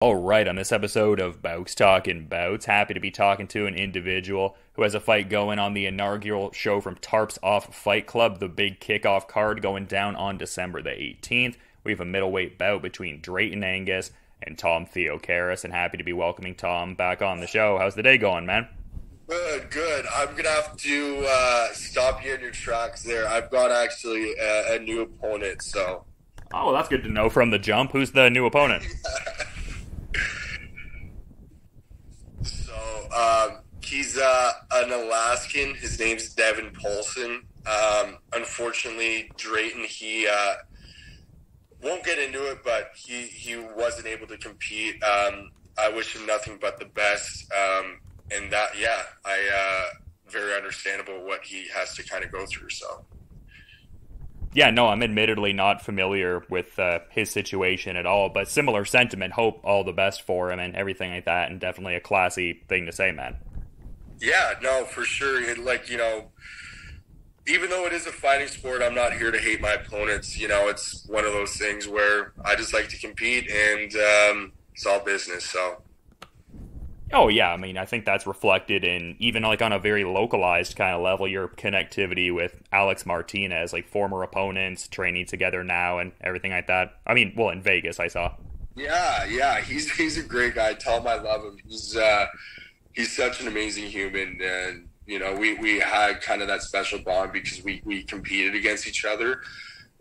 All right, on this episode of Bowks Talking Bouts, happy to be talking to an individual who has a fight going on the inaugural show from Tarps Off Fight Club, the big kickoff card going down on December the 18th. We have a middleweight bout between Drayton Angus and Tom Theocharis, and happy to be welcoming Tom back on the show. How's the day going, man? Good, good. I'm gonna have to stop you in your tracks there. I've got actually a new opponent, so. Oh, well, that's good to know from the jump. Who's the new opponent? He's an Alaskan. His name's Devin Paulson. Unfortunately, Drayton, he won't get into it, but he wasn't able to compete. I wish him nothing but the best. And that, yeah, very understandable what he has to kind of go through, so. Yeah, no, I'm admittedly not familiar with his situation at all, but similar sentiment. Hope all the best for him and everything like that, and definitely a classy thing to say, man. Yeah, no, for sure. Even though it is a fighting sport, I'm not here to hate my opponents. It's one of those things where I just like to compete, and it's all business, so. Oh, yeah, I mean, I think that's reflected in, even like on a very localized kind of level, your connectivity with Alex Martinez, like former opponents, training together now and everything like that. I mean, well, in Vegas, I saw. Yeah, he's a great guy. Tell him I love him. He's such an amazing human, and we had kind of that special bond because we competed against each other,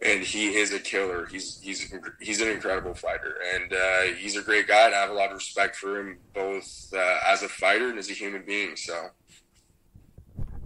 and he is a killer. He's an incredible fighter, and he's a great guy, and I have a lot of respect for him both as a fighter and as a human being. So.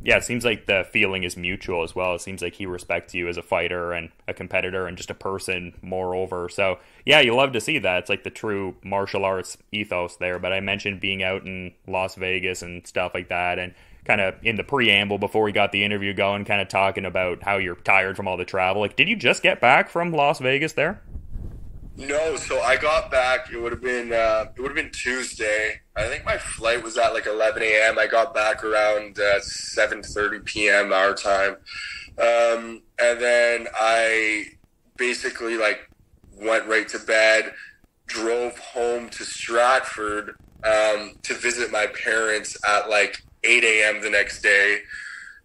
Yeah, it seems like the feeling is mutual as well. It seems like he respects you as a fighter and a competitor and just a person, moreover. So, yeah, you love to see that. It's like the true martial arts ethos there. But I mentioned being out in Las Vegas and stuff like that, and kind of in the preamble before we got the interview going, kind of talking about how you're tired from all the travel. Like, did you just get back from Las Vegas there? No, so I got back. It would have been Tuesday. I think my flight was at like 11 a.m. I got back around 7:30 p.m. our time, and then I basically went right to bed, drove home to Stratford to visit my parents at 8 a.m. the next day.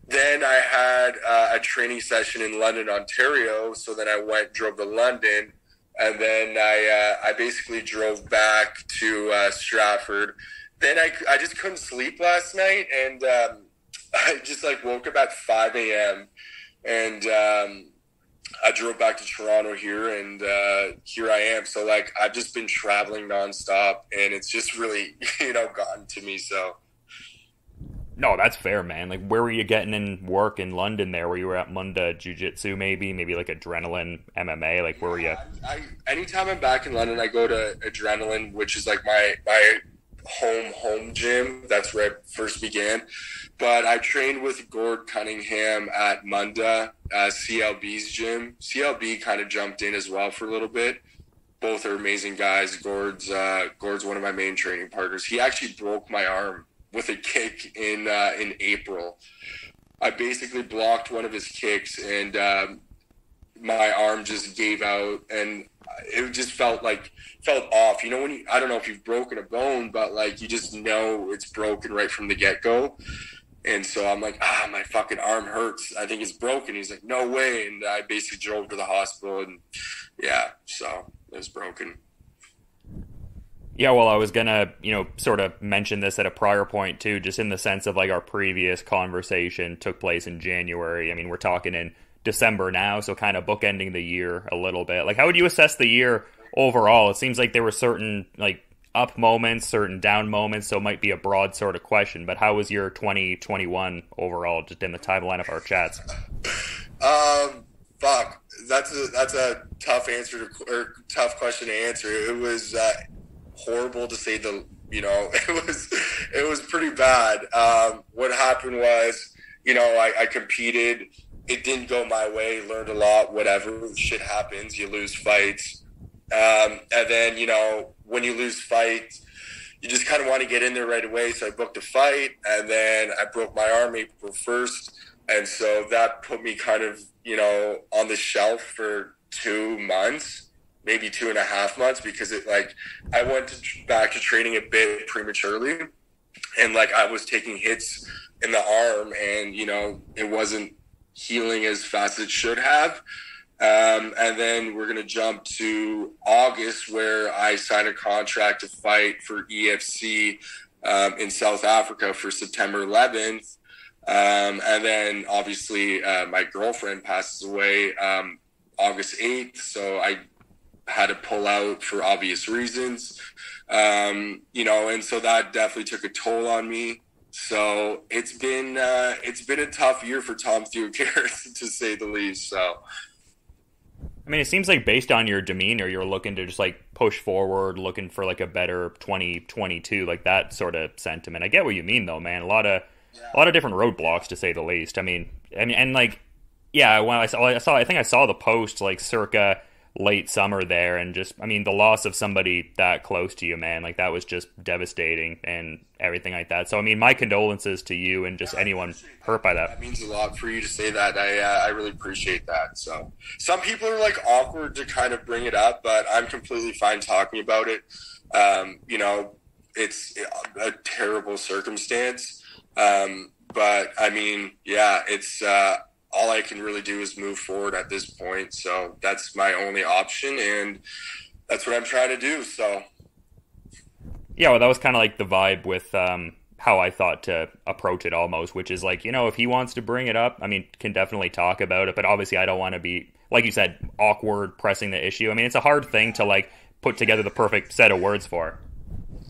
Then I had a training session in London, Ontario. So then I drove to London. And then I basically drove back to Stratford. Then I just couldn't sleep last night, and I just woke up at 5 a.m. and I drove back to Toronto here, and here I am. So I've just been traveling nonstop, and it's just really gotten to me. So. No, that's fair, man. Like, where were you getting in work in London there? Where you were at Munda Jiu-Jitsu, maybe like Adrenaline MMA? Like, where were you? Anytime I'm back in London, I go to Adrenaline, which is my home gym. That's where I first began. But I trained with Gord Cunningham at Munda, CLB's gym. CLB kind of jumped in as well for a little bit. Both are amazing guys. Gord's one of my main training partners. He actually broke my arm with a kick in April. I basically blocked one of his kicks, and my arm just gave out, and it just felt off. I don't know if you've broken a bone, but you just know it's broken right from the get-go. And so I'm like, my fucking arm hurts. I think it's broken. He's like, no way. And I basically drove to the hospital, and yeah, so it was broken. Yeah, well, I was gonna, sort of mention this at a prior point too, just in the sense of our previous conversation took place in January. I mean, we're talking in December now, so kind of bookending the year a little bit. How would you assess the year overall? It seems like there were certain up moments, certain down moments, so it might be a broad sort of question. But how was your 2021 overall, just in the timeline of our chats? Fuck, that's a tough tough question to answer. It was. Horrible to say it was pretty bad. What happened was, I competed. It didn't go my way. Learned a lot. Whatever, shit happens. You lose fights, and then when you lose fights, you just kind of want to get in there right away. So I booked a fight, and then I broke my arm April 1st, and so that put me kind of on the shelf for 2 months. maybe 2.5 months, because I went back to training a bit prematurely, and like I was taking hits in the arm, and it wasn't healing as fast as it should have. And then we're going to jump to August, where I signed a contract to fight for EFC in South Africa for September 11th. And then obviously my girlfriend passes away August 8th, so I had to pull out for obvious reasons. And so that definitely took a toll on me. So it's been a tough year for Tom Theocharis, to say the least. So, I mean, it seems like based on your demeanor, you're looking to just like push forward, looking for like a better 2022, like that sort of sentiment. I get what you mean, though, man. A lot of different roadblocks, to say the least. I mean, and like, yeah, when I think I saw the post like circa late summer there, and just, I mean, the loss of somebody that close to you, man, like that was just devastating and everything like that. So, I mean, my condolences to you and just anyone hurt by that. That means a lot for you to say that. I really appreciate that. So some people are like awkward to kind of bring it up, but I'm completely fine talking about it. It's a terrible circumstance. But I mean, yeah, it's, all I can really do is move forward at this point. So that's my only option, and that's what I'm trying to do. So, yeah, well, that was kind of like the vibe with how I thought to approach it almost, which is like, if he wants to bring it up, I mean, can definitely talk about it. But obviously I don't want to be, like you said, awkward pressing the issue. I mean, it's a hard thing to like put together the perfect set of words for.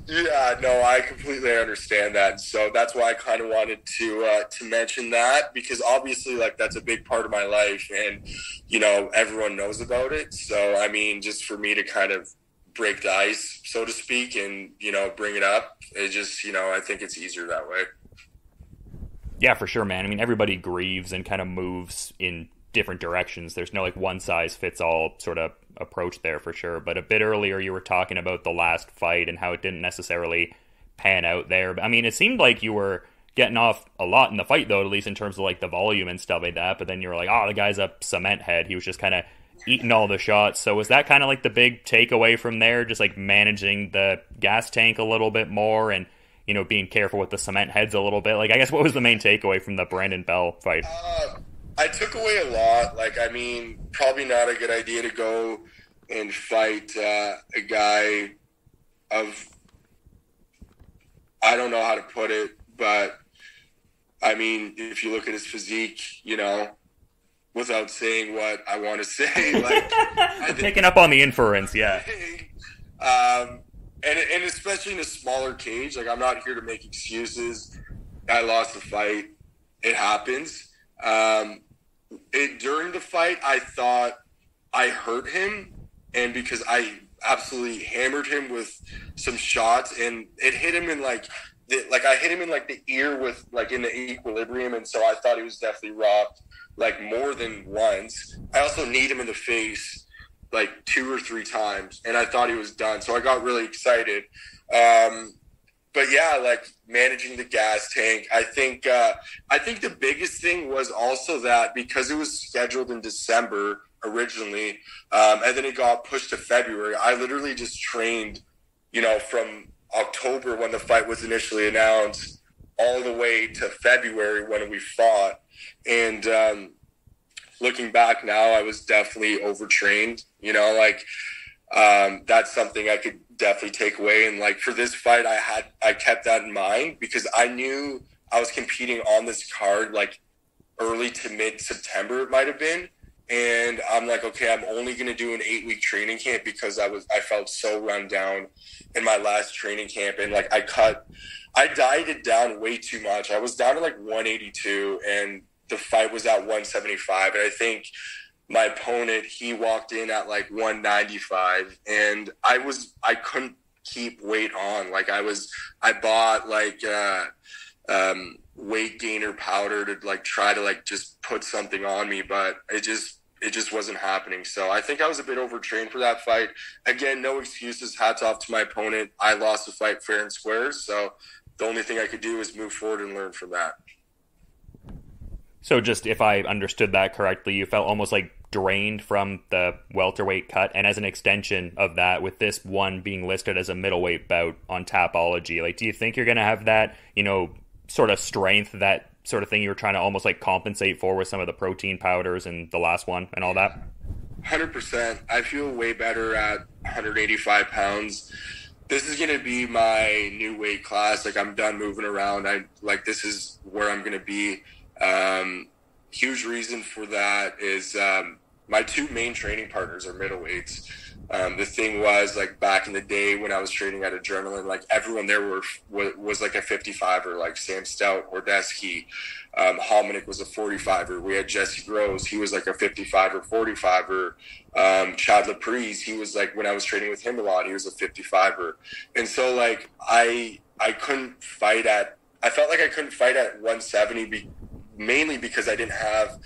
Yeah, no, I completely understand that. So that's why I kind of wanted to mention that, because obviously, like, that's a big part of my life, and everyone knows about it. So I mean, just for me to kind of break the ice, so to speak, and bring it up, it just I think it's easier that way. Yeah, for sure, man. I mean, everybody grieves and kind of moves in different directions. There's no like one size fits all sort of approach there, for sure. But a bit earlier you were talking about the last fight and how it didn't necessarily pan out there. But I mean, it seemed like you were getting off a lot in the fight, though, at least in terms of like the volume and stuff like that. But then you were like, oh, the guy's a cement head. He was just kind of eating all the shots. So was that kind of like the big takeaway from there, just like managing the gas tank a little bit more and being careful with the cement heads a little bit? Like, I guess what was the main takeaway from the Brandon Bell fight? I took away a lot. Like, I mean, probably not a good idea to go and fight a guy of, I don't know how to put it, but I mean, if you look at his physique, without saying what I want to say, like, picking up on the inference, yeah. And especially in a smaller cage, like, I'm not here to make excuses. I lost the fight. It happens. During the fight, I thought I hurt him, and because I absolutely hammered him with some shots, and it hit him in I hit him in like the ear with like in the equilibrium, and so I thought he was definitely rocked like more than once. I also kneed him in the face like 2 or 3 times, and I thought he was done, so I got really excited. But yeah, like managing the gas tank, I think the biggest thing was also that because it was scheduled in December originally, and then it got pushed to February, I literally just trained, from October when the fight was initially announced all the way to February when we fought. And looking back now, I was definitely overtrained, that's something I could definitely take away. And like for this fight, I kept that in mind because I knew I was competing on this card like early to mid September it might have been, and I'm like, okay, I'm only going to do an 8-week training camp because I felt so run down in my last training camp, and like I dieted down way too much. I was down to like 182 and the fight was at 175, and I think my opponent, he walked in at like 195, and I couldn't keep weight on. Like I bought like weight gainer powder to like try to like just put something on me, but it just wasn't happening. So I think I was a bit overtrained for that fight. Again, no excuses. Hats off to my opponent. I lost the fight fair and square. So the only thing I could do is move forward and learn from that. So just if I understood that correctly, you felt almost like drained from the welterweight cut, and as an extension of that, with this one being listed as a middleweight bout on Tapology, like, do you think you're going to have that, sort of strength, that sort of thing you were trying to almost like compensate for with some of the protein powders and the last one and all that? 100%. I feel way better at 185 pounds. This is going to be my new weight class. Like, I'm done moving around. This is where I'm going to be. Huge reason for that is my two main training partners are middleweights. The thing was, like, back in the day when I was training at Adrenaline, like, everyone there was like a 55er, like Sam Stout, Ordesky, Hominick was a 45er. We had Jesse Groves, he was like a 55er, 45er. Chad Laprise, he was like, when I was training with him a lot, he was a 55er. And so, like, I felt like I couldn't fight at 170 mainly because I didn't have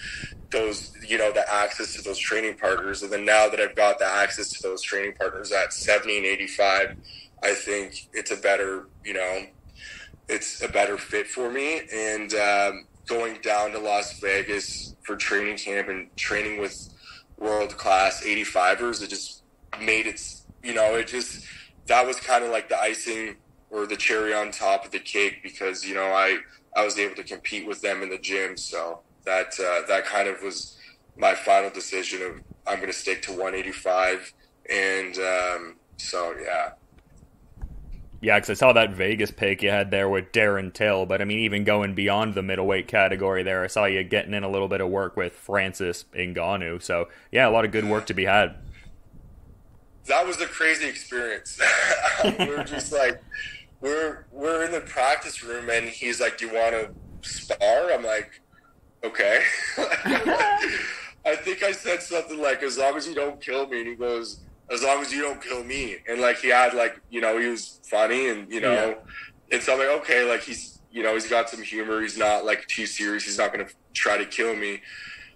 those, the access to those training partners. And then now that I've got the access to those training partners at 70 and 85, I think it's a better fit for me. And going down to Las Vegas for training camp and training with world-class 85ers, it just made that was kind of like the icing or the cherry on top of the cake, because, I was able to compete with them in the gym. So that kind of was my final decision of, I'm going to stick to 185. And yeah. Yeah, because I saw that Vegas pick you had there with Darren Till, but I mean, even going beyond the middleweight category there, I saw you getting in a little bit of work with Francis Ngannou. So yeah, a lot of good work to be had. That was a crazy experience. We're just like, we're in the practice room and he's like, "Do you want to spar?" I'm like, "Okay." I think I said something like, "As long as you don't kill me." And he goes, "As long as you don't kill me." And like, he had like, he was funny and, Yeah. And so I'm like, okay, like he's got some humor. He's not like too serious. He's not going to try to kill me.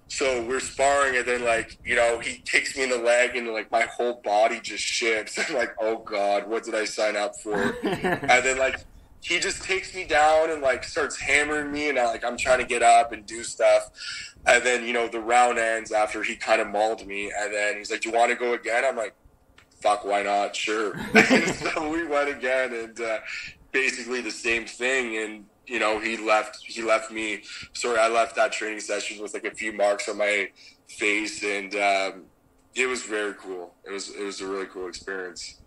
So we're sparring, and then, like, he kicks me in the leg, and, like, my whole body just shifts. I'm like, oh, God, what did I sign up for? And then, like, he just takes me down and, like, starts hammering me, and, I'm trying to get up and do stuff. And then, the round ends after he kind of mauled me, and then he's like, "Do you want to go again?" I'm like, fuck, why not? Sure. And so we went again, and basically the same thing, and he left me. Sorry, I left that training session with like a few marks on my face, and it was very cool. It was a really cool experience.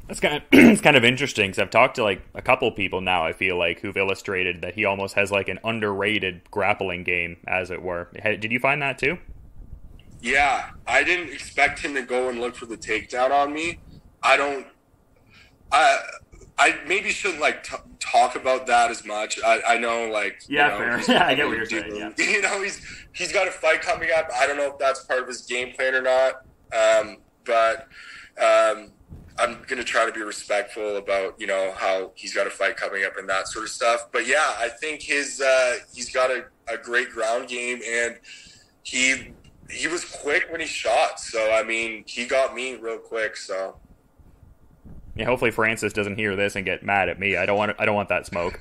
That's it's kind of interesting, because I've talked to like a couple people now, I feel like, who've illustrated that he almost has like an underrated grappling game, as it were. Did you find that too? Yeah, I didn't expect him to go and look for the takedown on me. I maybe shouldn't like talk about that as much. I know, like, fair. Yeah, I get what you're saying. Yeah. He's got a fight coming up. I don't know if that's part of his game plan or not. But I'm gonna try to be respectful about how he's got a fight coming up and that sort of stuff. But yeah, I think he's got a great ground game, and he was quick when he shot. So I mean, he got me real quick. So. Yeah, hopefully Francis doesn't hear this and get mad at me. I don't want that smoke.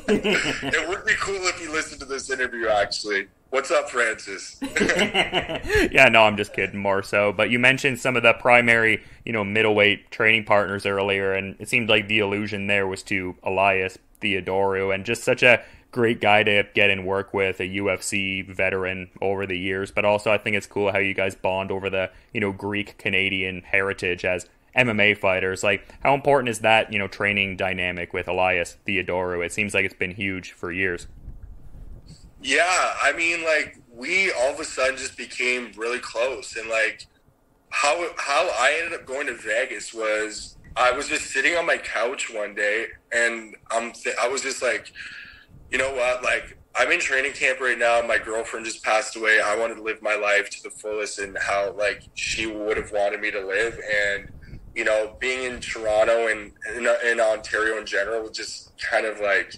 It would be cool if he listened to this interview, actually. What's up, Francis? Yeah, no, I'm just kidding, more so. But you mentioned some of the primary, middleweight training partners earlier, and it seemed like the allusion there was to Elias, Theodorou, and just such a great guy to get in work with, a UFC veteran over the years. But also, I think it's cool how you guys bond over the, Greek-Canadian heritage as MMA fighters. Like, how important is that, training dynamic with Elias Theodorou? It seems like it's been huge for years. Yeah, I mean, like, we all of a sudden just became really close. And, like, how I ended up going to Vegas was, I was just sitting on my couch one day, and I was just like, you know what, like, I'm in training camp right now. My girlfriend just passed away. I wanted to live my life to the fullest and how, like, she would have wanted me to live. And being in Toronto and in Ontario in general was just kind of like,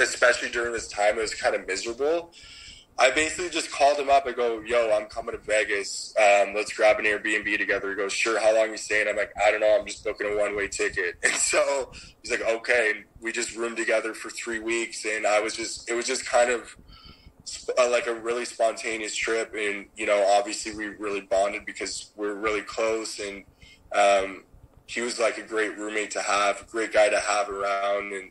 especially during this time, it was kind of miserable. I basically just called him up. I go, "Yo, I'm coming to Vegas. Let's grab an Airbnb together." He goes, "Sure. How long are you staying?" I'm like, "I don't know. I'm just booking a one-way ticket." And so he's like, "Okay." And we just roomed together for 3 weeks. And it was just kind of like a really spontaneous trip, and obviously we really bonded because we're really close, and he was like a great roommate to have, a great guy to have around, and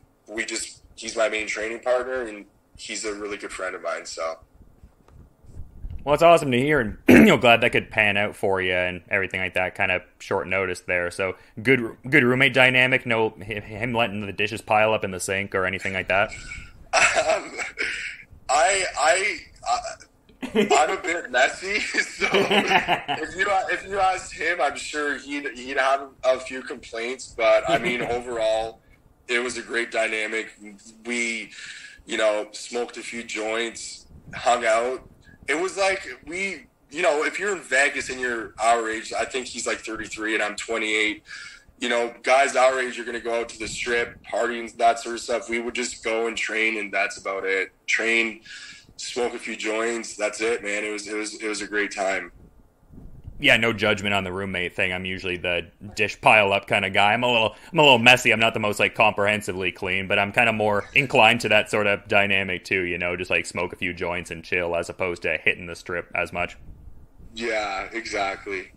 he's my main training partner, and he's a really good friend of mine. So, well, it's awesome to hear, and glad that could pan out for you and everything like that. Kind of short notice there. So good roommate dynamic. No him letting the dishes pile up in the sink or anything like that. I'm a bit messy, so if you asked him, I'm sure he'd have a few complaints. But I mean, overall, it was a great dynamic. We, smoked a few joints, hung out. It was like if you're in Vegas and you're our age, I think he's like 33 and I'm 28. Guys our age are going to go out to the strip, party and that sort of stuff. We would just go and train, and that's about it. Train, smoke a few joints. That's it, man. It was a great time. Yeah, no judgment on the roommate thing. I'm usually the dish pile up kind of guy. I'm a little messy. I'm not the most like comprehensively clean, but I'm kind of more inclined to that sort of dynamic too. Just like smoke a few joints and chill, as opposed to hitting the strip as much. Yeah, exactly.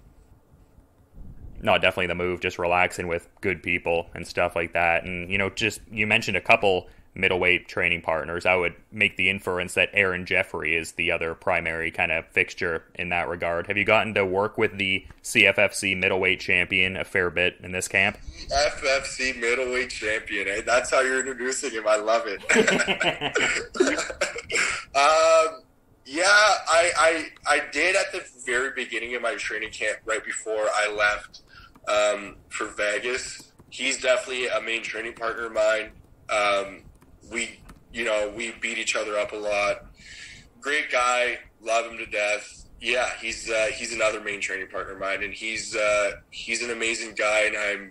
No, definitely the move. Just relaxing with good people and stuff like that. And just you mentioned a couple middleweight training partners. I would make the inference that Jeffery is the other primary kind of fixture in that regard. Have you gotten to work with the CFFC middleweight champion a fair bit in this camp? FFC middleweight champion, eh? That's how you're introducing him. I love it. Yeah, I did at the very beginning of my training camp, right before I left for Vegas. He's definitely a main training partner of mine. We beat each other up a lot. Great guy, love him to death. Yeah, he's another main training partner of mine, and he's an amazing guy. And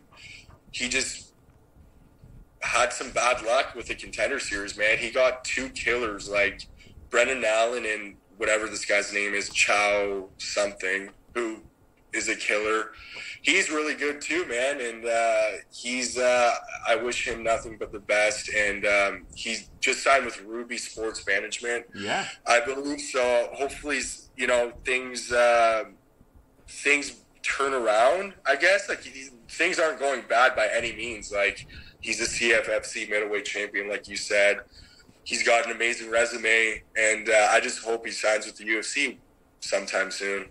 he just had some bad luck with the Contender Series, man. He got two killers, like Brendan Allen and whatever this guy's name is, Chow something, who is a killer. He's really good too, man, and I wish him nothing but the best. And he's just signed with Ruby Sports Management. Yeah, I believe so. Hopefully, things turn around. I guess things aren't going bad by any means. Like, he's a CFFC middleweight champion, like you said. He's got an amazing resume, and I just hope he signs with the UFC sometime soon.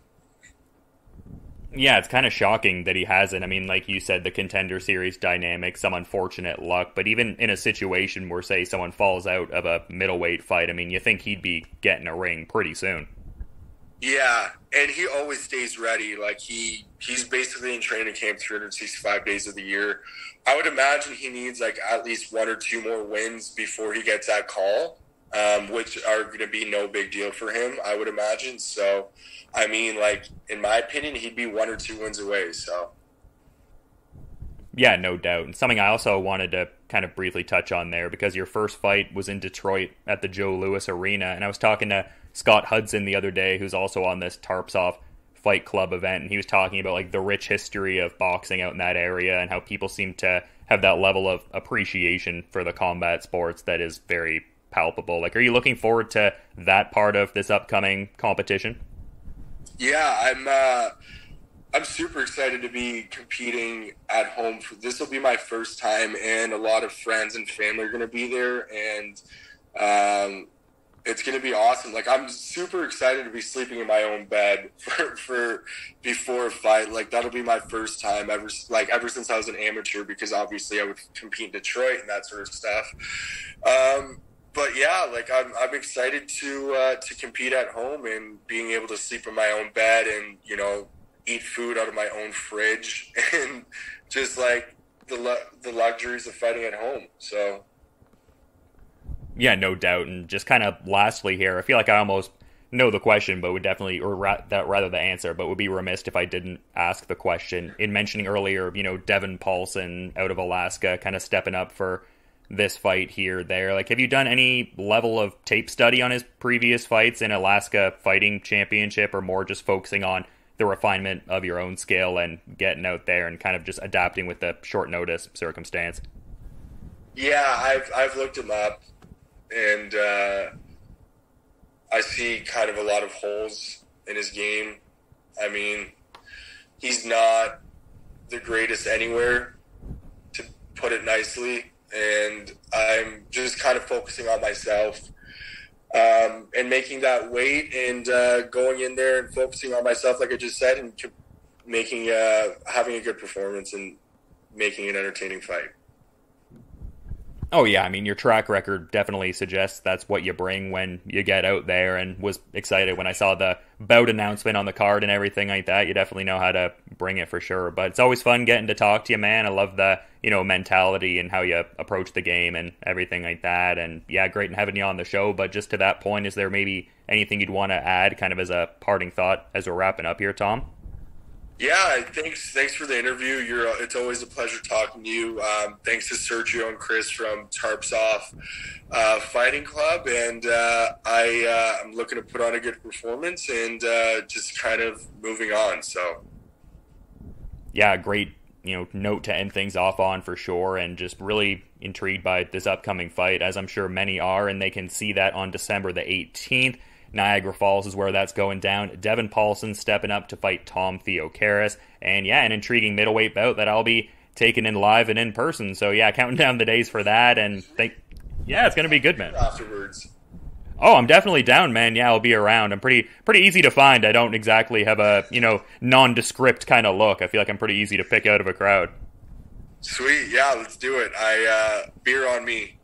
Yeah, it's kind of shocking that he hasn't. I mean, like you said, the Contender Series dynamic, some unfortunate luck, but even in a situation where, say, someone falls out of a middleweight fight, I mean, you think he'd be getting a ring pretty soon. Yeah, and he always stays ready. Like, he's basically in training camp 365 days of the year. I would imagine he needs, like, at least one or two more wins before he gets that call, which are going to be no big deal for him, I would imagine. So, I mean, like, in my opinion, he'd be one or two wins away, so. Yeah, no doubt. And something I also wanted to kind of briefly touch on there, because your first fight was in Detroit at the Joe Louis Arena, and I was talking to Scott Hudson the other day, who's also on this Tarps Off Fight Club event, and he was talking about, like, the rich history of boxing out in that area and how people seem to have that level of appreciation for the combat sports that is very palpable. Like, are you looking forward to that part of this upcoming competition? Yeah, I'm super excited to be competing at home. This will be my first time, and a lot of friends and family are going to be there, and it's going to be awesome. Like, I'm super excited to be sleeping in my own bed for before a fight. Like, that'll be my first time ever since I was an amateur, because obviously I would compete in Detroit and that sort of stuff. But yeah, like, I'm excited to compete at home and being able to sleep in my own bed and, eat food out of my own fridge and just like the luxuries of fighting at home. So. Yeah, no doubt. And just kind of lastly here, I feel like I almost know the question, but would definitely, or rather the answer, but would be remiss if I didn't ask the question. In mentioning earlier, Devin Paulson out of Alaska kind of stepping up for this fight here, there. Like, have you done any level of tape study on his previous fights in Alaska Fighting Championship, or more just focusing on the refinement of your own skill and getting out there and kind of just adapting with the short notice circumstance? Yeah, I've looked him up, and I see kind of a lot of holes in his game. I mean, he's not the greatest anywhere, to put it nicely, and I'm just kind of focusing on myself and making that weight and going in there and focusing on myself, like I just said, and making having a good performance and making an entertaining fight. Oh, yeah, I mean, your track record definitely suggests that's what you bring when you get out there, and was excited when I saw the bout announcement on the card and everything like that. You definitely know how to bring it for sure, but it's always fun getting to talk to you, man. I love the, mentality and how you approach the game and everything like that, and yeah, great having you on the show. But just to that point, is there maybe anything you'd want to add kind of as a parting thought as we're wrapping up here, Tom? Yeah, thanks for the interview. It's always a pleasure talking to you. Thanks to Sergio and Chris from Tarps Off Fighting Club, and I'm looking to put on a good performance and just kind of moving on. So, yeah, great note to end things off on for sure, and just really intrigued by this upcoming fight, as I'm sure many are, and they can see that on December the 18th. Niagara Falls is where that's going down. Devin Paulson stepping up to fight Tom Theocharis. And yeah, an intriguing middleweight bout that I'll be taking in live and in person. So yeah, counting down the days for that. And it's going to be good, man. Afterwards. Oh, I'm definitely down, man. Yeah, I'll be around. I'm pretty easy to find. I don't exactly have a, nondescript kind of look. I feel like I'm pretty easy to pick out of a crowd. Sweet. Yeah, let's do it. Beer on me.